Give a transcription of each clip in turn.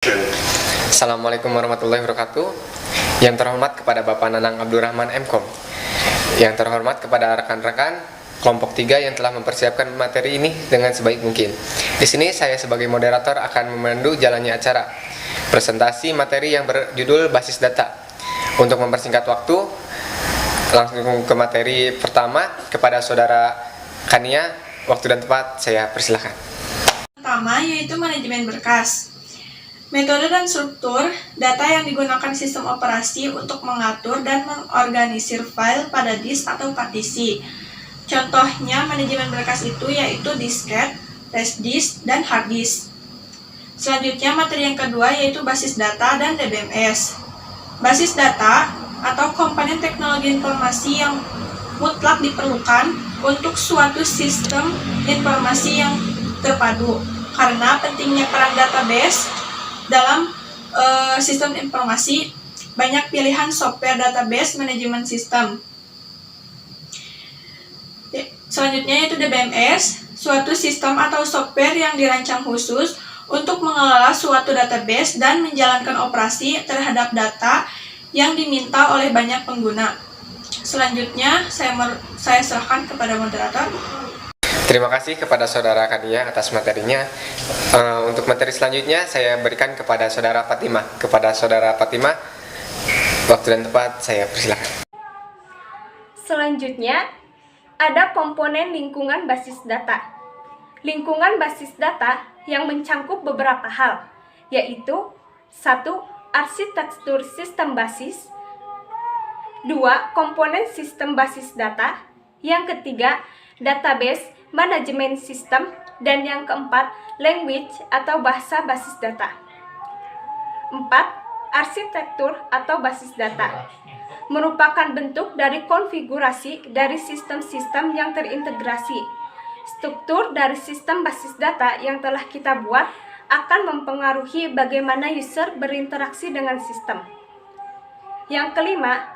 Assalamualaikum warahmatullahi wabarakatuh. Yang terhormat kepada Bapak Nanang Abdurrahman MKom. Yang terhormat kepada rekan-rekan kelompok 3 yang telah mempersiapkan materi ini dengan sebaik mungkin. Di sini saya sebagai moderator akan memandu jalannya acara presentasi materi yang berjudul basis data. Untuk mempersingkat waktu, langsung ke materi pertama kepada Saudara Kania. Waktu dan tempat saya persilahkan. Pertama yaitu manajemen berkas. Metode dan struktur data yang digunakan sistem operasi untuk mengatur dan mengorganisir file pada disk atau partisi. Contohnya manajemen berkas itu yaitu disket, flash disk, dan hard disk. Selanjutnya materi yang kedua yaitu basis data dan DBMS. Basis data atau komponen teknologi informasi yang mutlak diperlukan untuk suatu sistem informasi yang terpadu. Karena pentingnya peran database dalam sistem informasi, banyak pilihan software database manajemen sistem. Selanjutnya yaitu DBMS, suatu sistem atau software yang dirancang khusus untuk mengelola suatu database dan menjalankan operasi terhadap data yang diminta oleh banyak pengguna. Selanjutnya saya serahkan kepada moderator. Terima kasih kepada Saudara Kania atas materinya. Untuk materi selanjutnya saya berikan kepada Saudara Fatimah. Kepada Saudara Fatimah, waktu dan tempat saya persilahkan. Selanjutnya ada komponen lingkungan basis data. Lingkungan basis data yang mencangkup beberapa hal, yaitu 1. Arsitektur sistem basis, 2. Komponen sistem basis data, yang ketiga database manajemen sistem, dan yang keempat language atau bahasa basis data. 4. Arsitektur atau basis data merupakan bentuk dari konfigurasi dari sistem-sistem yang terintegrasi. Struktur dari sistem basis data yang telah kita buat akan mempengaruhi bagaimana user berinteraksi dengan sistem. Yang kelima,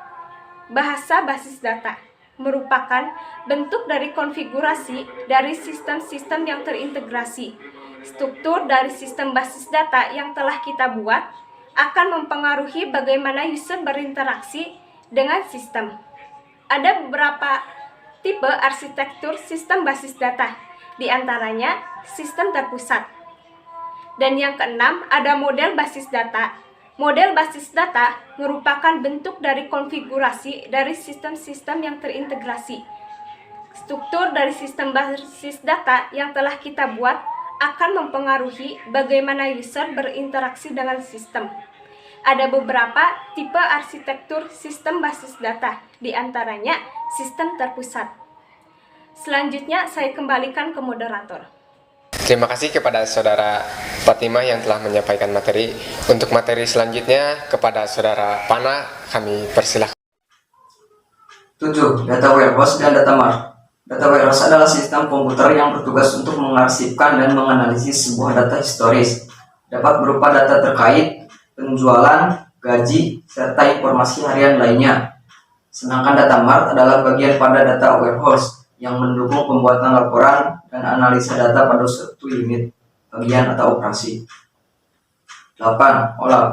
bahasa basis data merupakan bentuk dari konfigurasi dari sistem-sistem yang terintegrasi. Struktur dari sistem basis data yang telah kita buat akan mempengaruhi bagaimana user berinteraksi dengan sistem. Ada beberapa tipe arsitektur sistem basis data, di antaranya sistem terpusat. Dan yang keenam, ada model basis data. Model basis data merupakan bentuk dari konfigurasi dari sistem-sistem yang terintegrasi. Struktur dari sistem basis data yang telah kita buat akan mempengaruhi bagaimana user berinteraksi dengan sistem. Ada beberapa tipe arsitektur sistem basis data, di antaranya sistem terpusat. Selanjutnya saya kembalikan ke moderator. Terima kasih kepada Saudara Fatimah yang telah menyampaikan materi. Untuk materi selanjutnya kepada Saudara Pana, kami persilahkan. 7. Data warehouse dan data mart. Data warehouse adalah sistem komputer yang bertugas untuk mengarsipkan dan menganalisis sebuah data historis. Dapat berupa data terkait, penjualan, gaji, serta informasi harian lainnya. Sedangkan data mart adalah bagian pada data warehouse yang mendukung pembuatan laporan dan analisa data pada suatu unit, bagian atau operasi. 8. OLAP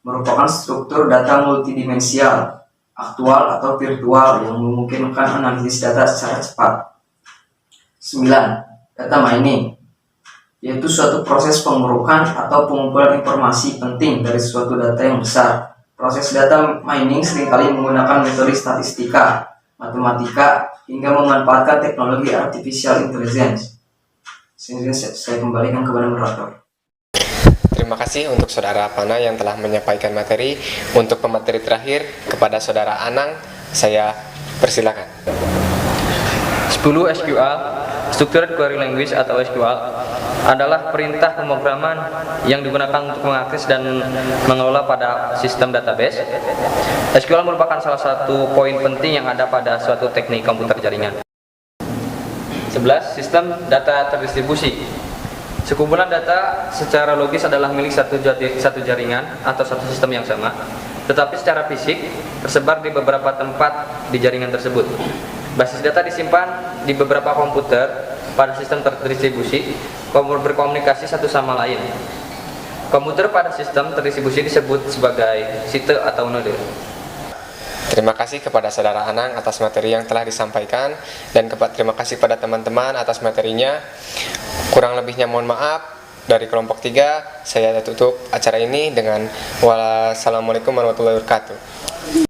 merupakan struktur data multidimensial, aktual atau virtual yang memungkinkan analisis data secara cepat. 9. Data mining, yaitu suatu proses pengurukan atau pengumpulan informasi penting dari suatu data yang besar. Proses data mining seringkali menggunakan metode statistika, matematika, hingga memanfaatkan teknologi artificial intelligence. Sehingga saya kembalikan kepada moderator. Terima kasih untuk Saudara Pana yang telah menyampaikan materi. Untuk pemateri terakhir kepada Saudara Anang, saya persilakan. 10. SQL, Structured Query Language atau SQL, adalah perintah pemrograman yang digunakan untuk mengakses dan mengelola pada sistem database. SQL merupakan salah satu poin penting yang ada pada suatu teknik komputer jaringan. 11. Sistem data terdistribusi. Sekumpulan data secara logis adalah milik satu jaringan atau satu sistem yang sama, tetapi secara fisik tersebar di beberapa tempat di jaringan tersebut. Basis data disimpan di beberapa komputer pada sistem terdistribusi, berkomunikasi satu sama lain. Komputer pada sistem terdistribusi disebut sebagai site atau node. Terima kasih kepada Saudara Anang atas materi yang telah disampaikan, dan terima kasih pada teman-teman atas materinya. Kurang lebihnya mohon maaf. Dari kelompok 3, saya tutup acara ini dengan wassalamualaikum warahmatullahi wabarakatuh.